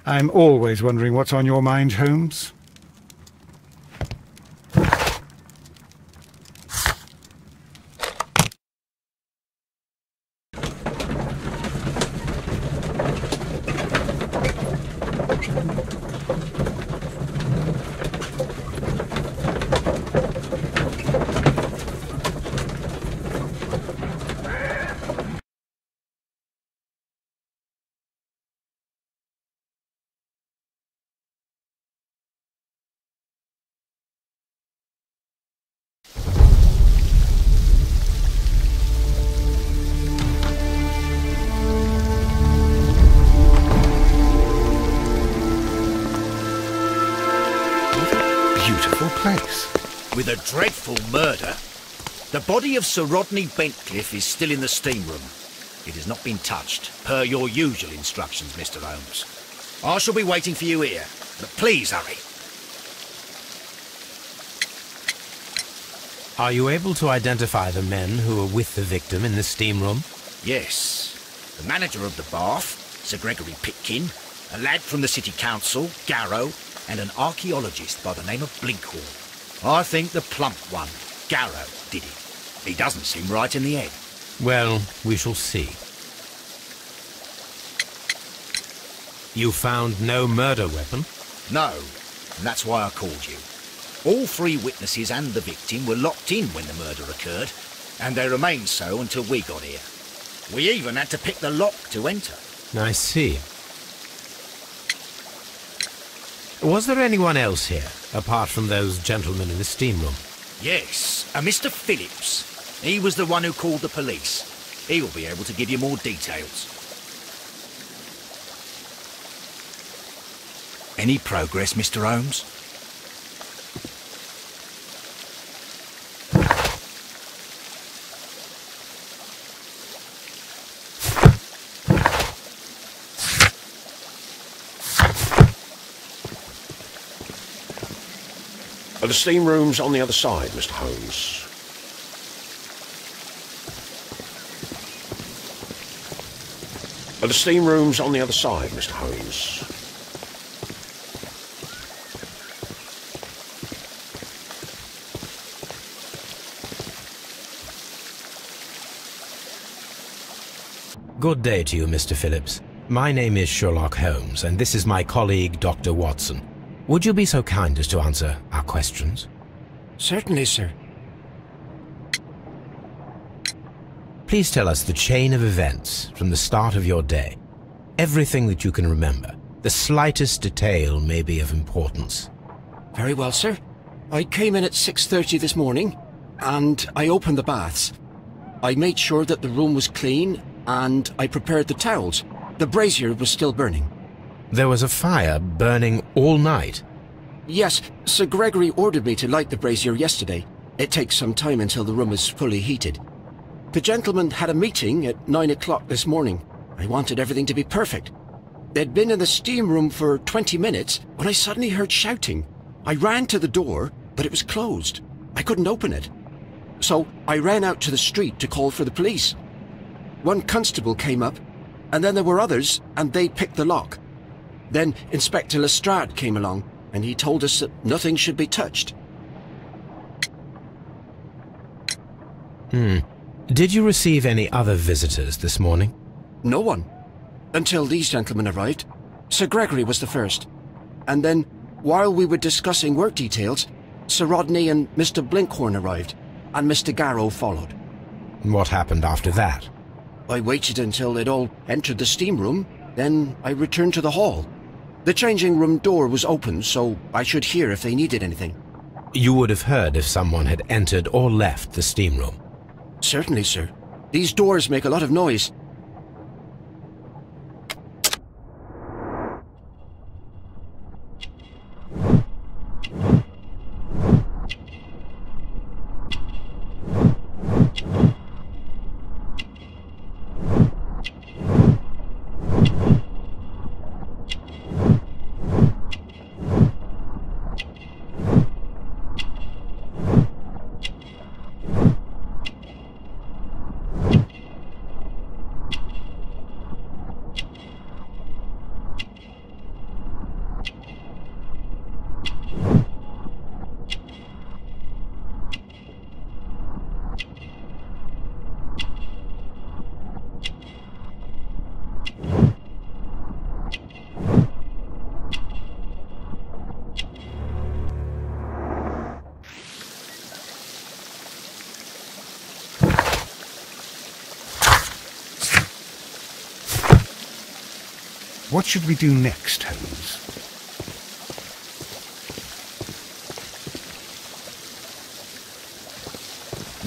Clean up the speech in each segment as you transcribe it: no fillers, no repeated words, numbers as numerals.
I'm always wondering what's on your mind, Holmes. With a dreadful murder. The body of Sir Rodney Bentcliffe is still in the steam room. It has not been touched, per your usual instructions, Mr. Holmes. I shall be waiting for you here, but please hurry. Are you able to identify the men who were with the victim in the steam room? Yes. The manager of the bath, Sir Gregory Pitkin, a lad from the City Council, Garrow, and an archaeologist by the name of Blinkhorn. I think the plump one, Garrow, did it. He doesn't seem right in the head. Well, we shall see. You found no murder weapon? No, and that's why I called you. All three witnesses and the victim were locked in when the murder occurred, and they remained so until we got here. We even had to pick the lock to enter. I see. Was there anyone else here, apart from those gentlemen in the steam room? Yes, a Mr. Phillips. He was the one who called the police. He'll be able to give you more details. Any progress, Mr. Holmes? The steam room's on the other side, Mr. Holmes. The steam room's on the other side, Mr. Holmes. Good day to you, Mr. Phillips. My name is Sherlock Holmes, and this is my colleague, Dr. Watson. Would you be so kind as to answer our questions? Certainly, sir. Please tell us the chain of events from the start of your day. Everything that you can remember. The slightest detail may be of importance. Very well, sir. I came in at 6:30 this morning, and I opened the baths. I made sure that the room was clean, and I prepared the towels. The brazier was still burning. There was a fire burning all night. Yes, Sir Gregory ordered me to light the brazier yesterday. It takes some time until the room is fully heated. The gentlemen had a meeting at 9 o'clock this morning. I wanted everything to be perfect. They'd been in the steam room for 20 minutes when I suddenly heard shouting. I ran to the door, but it was closed. I couldn't open it. So I ran out to the street to call for the police. One constable came up, and then there were others, and they picked the lock. Then Inspector Lestrade came along, and he told us that nothing should be touched. Did you receive any other visitors this morning? No one. Until these gentlemen arrived. Sir Gregory was the first. And then, while we were discussing work details, Sir Rodney and Mr. Blinkhorn arrived, and Mr. Garrow followed. What happened after that? I waited until they'd all entered the steam room, then I returned to the hall. The changing room door was open, so I should hear if they needed anything. You would have heard if someone had entered or left the steam room. Certainly, sir. These doors make a lot of noise. What should we do next, Holmes?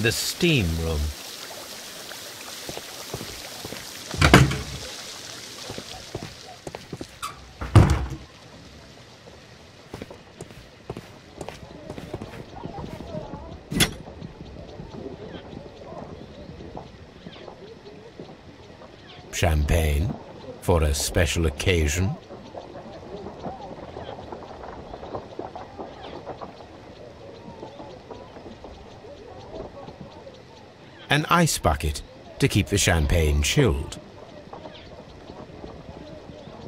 The steam room. Champagne for a special occasion. An ice bucket to keep the champagne chilled.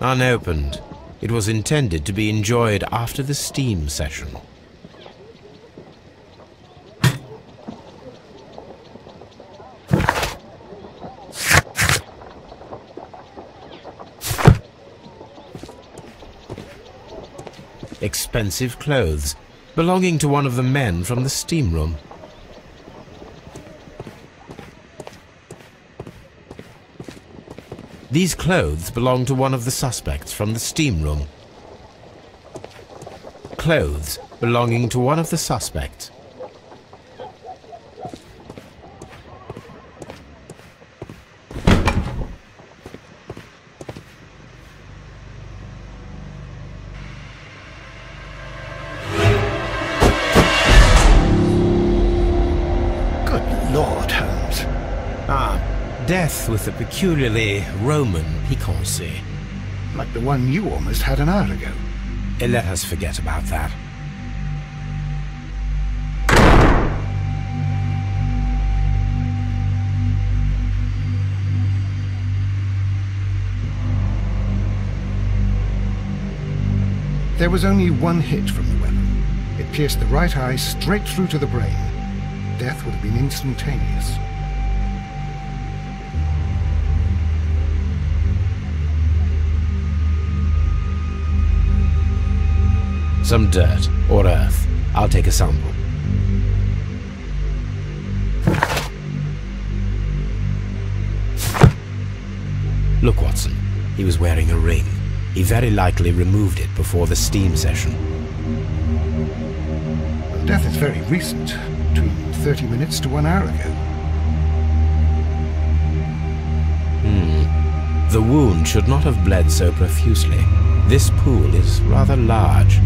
Unopened, it was intended to be enjoyed after the steam session. Expensive clothes belonging to one of the men from the steam room. These clothes belong to one of the suspects from the steam room. Clothes belonging to one of the suspects. Death with a peculiarly Roman piquancy. Like the one you almost had an hour ago. Let us forget about that. There was only one hit from the weapon. It pierced the right eye straight through to the brain. Death would have been instantaneous. Some dirt or earth. I'll take a sample. Look, Watson. He was wearing a ring. He very likely removed it before the steam session. Well, death is very recent. Between 30 minutes to 1 hour ago. The wound should not have bled so profusely. This pool is rather large.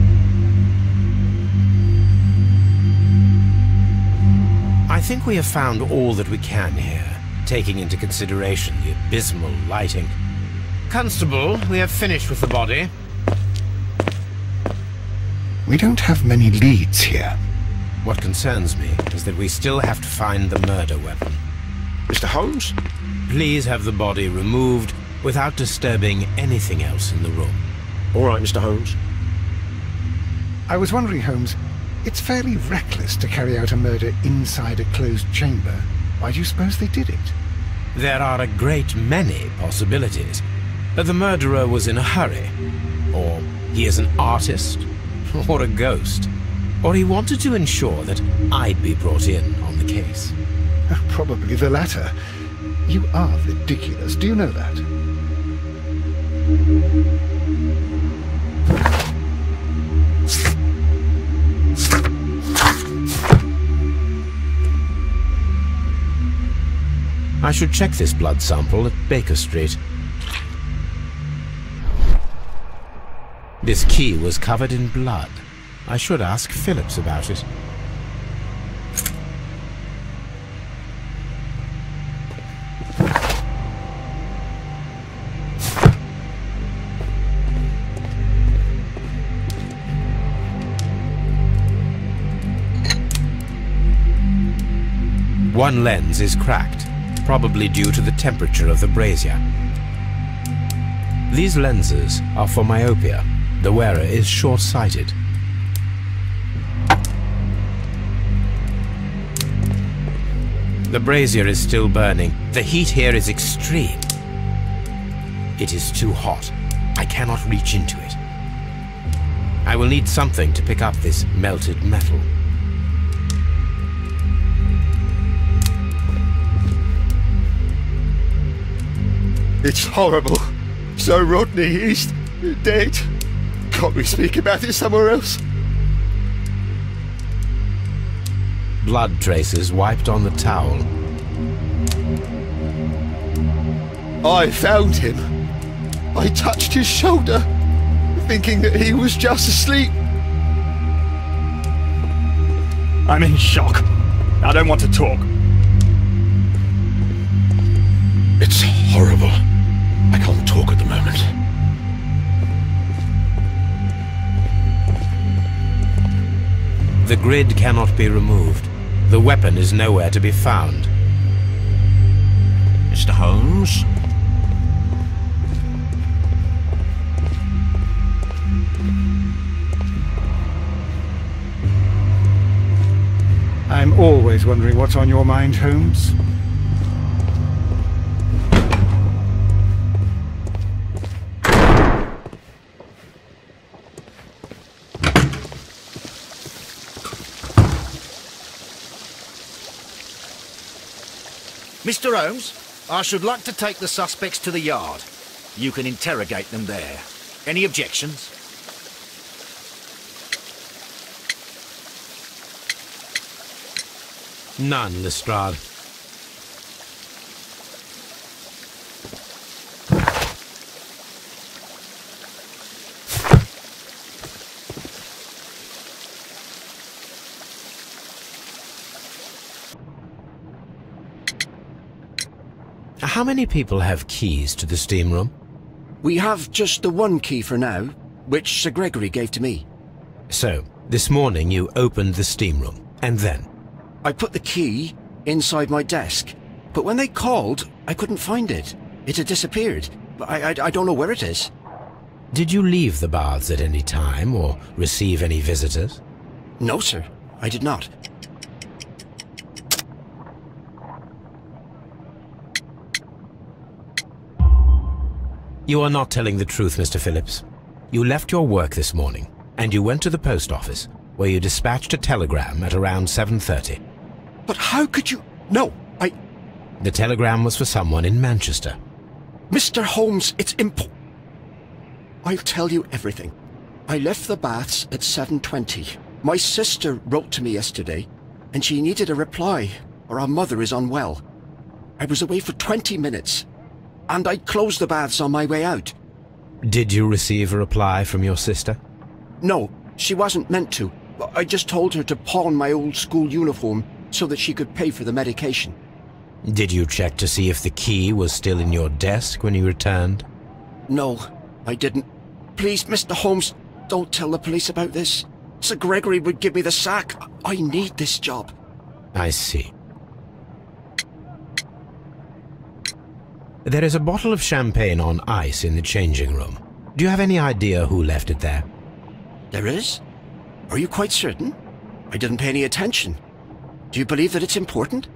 I think we have found all that we can here, taking into consideration the abysmal lighting. Constable, we have finished with the body. We don't have many leads here. What concerns me is that we still have to find the murder weapon. Mr. Holmes? Please have the body removed without disturbing anything else in the room. All right, Mr. Holmes. I was wondering, Holmes, it's fairly reckless to carry out a murder inside a closed chamber. Why do you suppose they did it? There are a great many possibilities. The murderer was in a hurry, or he is an artist, or a ghost, or he wanted to ensure that I'd be brought in on the case. Probably the latter. You are ridiculous, do you know that? I should check this blood sample at Baker Street. This key was covered in blood. I should ask Phillips about it. One lens is cracked, probably due to the temperature of the brazier. These lenses are for myopia. The wearer is short-sighted. The brazier is still burning. The heat here is extreme. It is too hot. I cannot reach into it. I will need something to pick up this melted metal. It's horrible. So Rodney, he's dead. Can't we speak about it somewhere else? Blood traces wiped on the towel. I found him. I touched his shoulder, thinking that he was just asleep. I'm in shock. I don't want to talk. It's horrible. I can't talk at the moment. The grid cannot be removed. The weapon is nowhere to be found. Mr. Holmes? I'm always wondering what's on your mind, Holmes. Mr. Holmes, I should like to take the suspects to the yard. You can interrogate them there. Any objections? None, Lestrade. How many people have keys to the steam room? We have just the one key for now, which Sir Gregory gave to me. So, this morning you opened the steam room, and then? I put the key inside my desk, but when they called, I couldn't find it. It had disappeared. I don't know where it is. Did you leave the baths at any time, or receive any visitors? No, sir, I did not. You are not telling the truth, Mr. Phillips. You left your work this morning, and you went to the post office, where you dispatched a telegram at around 7:30. But how could you... No, The telegram was for someone in Manchester. Mr. Holmes, it's I'll tell you everything. I left the baths at 7:20. My sister wrote to me yesterday, and she needed a reply, or our mother is unwell. I was away for 20 minutes, and I closed the baths on my way out. Did you receive a reply from your sister? No, she wasn't meant to. I just told her to pawn my old school uniform so that she could pay for the medication. Did you check to see if the key was still in your desk when you returned? No, I didn't. Please, Mr. Holmes, don't tell the police about this. Sir Gregory would give me the sack. I need this job. I see. There is a bottle of champagne on ice in the changing room. Do you have any idea who left it there? There is? Are you quite certain? I didn't pay any attention. Do you believe that it's important?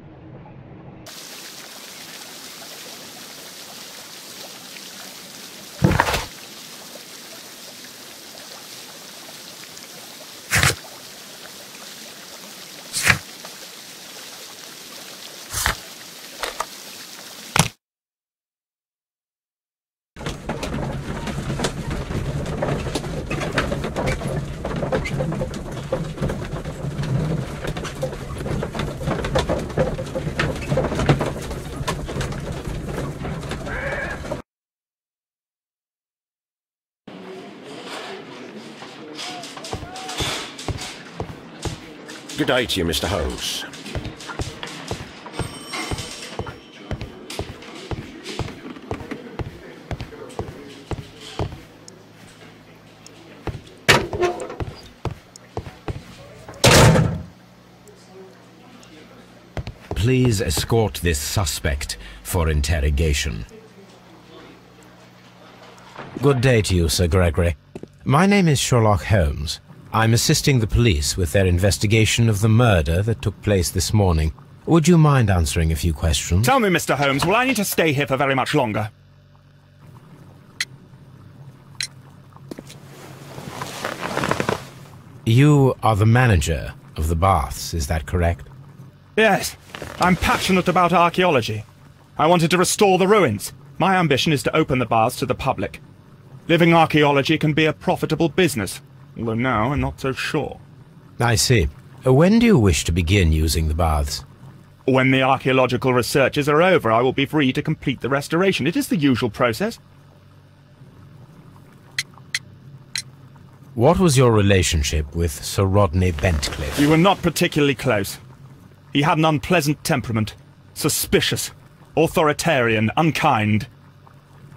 Good day to you, Mr. Holmes. Please escort this suspect for interrogation. Good day to you, Sir Gregory. My name is Sherlock Holmes. I'm assisting the police with their investigation of the murder that took place this morning. Would you mind answering a few questions? Tell me, Mr. Holmes, will I need to stay here for very much longer? You are the manager of the baths, is that correct? Yes. I'm passionate about archaeology. I wanted to restore the ruins. My ambition is to open the baths to the public. Living archaeology can be a profitable business, although now I'm not so sure. I see. When do you wish to begin using the baths? When the archaeological researches are over, I will be free to complete the restoration. It is the usual process. What was your relationship with Sir Rodney Bentcliffe? We were not particularly close. He had an unpleasant temperament. Suspicious, authoritarian, unkind.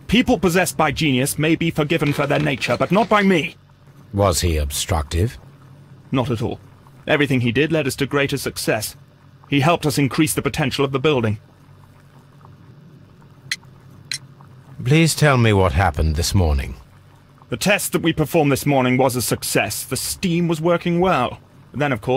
People possessed by genius may be forgiven for their nature, but not by me. Was he obstructive? Not at all. Everything he did led us to greater success. He helped us increase the potential of the building. Please tell me what happened this morning. The test that we performed this morning was a success. The steam was working well. Then, of course,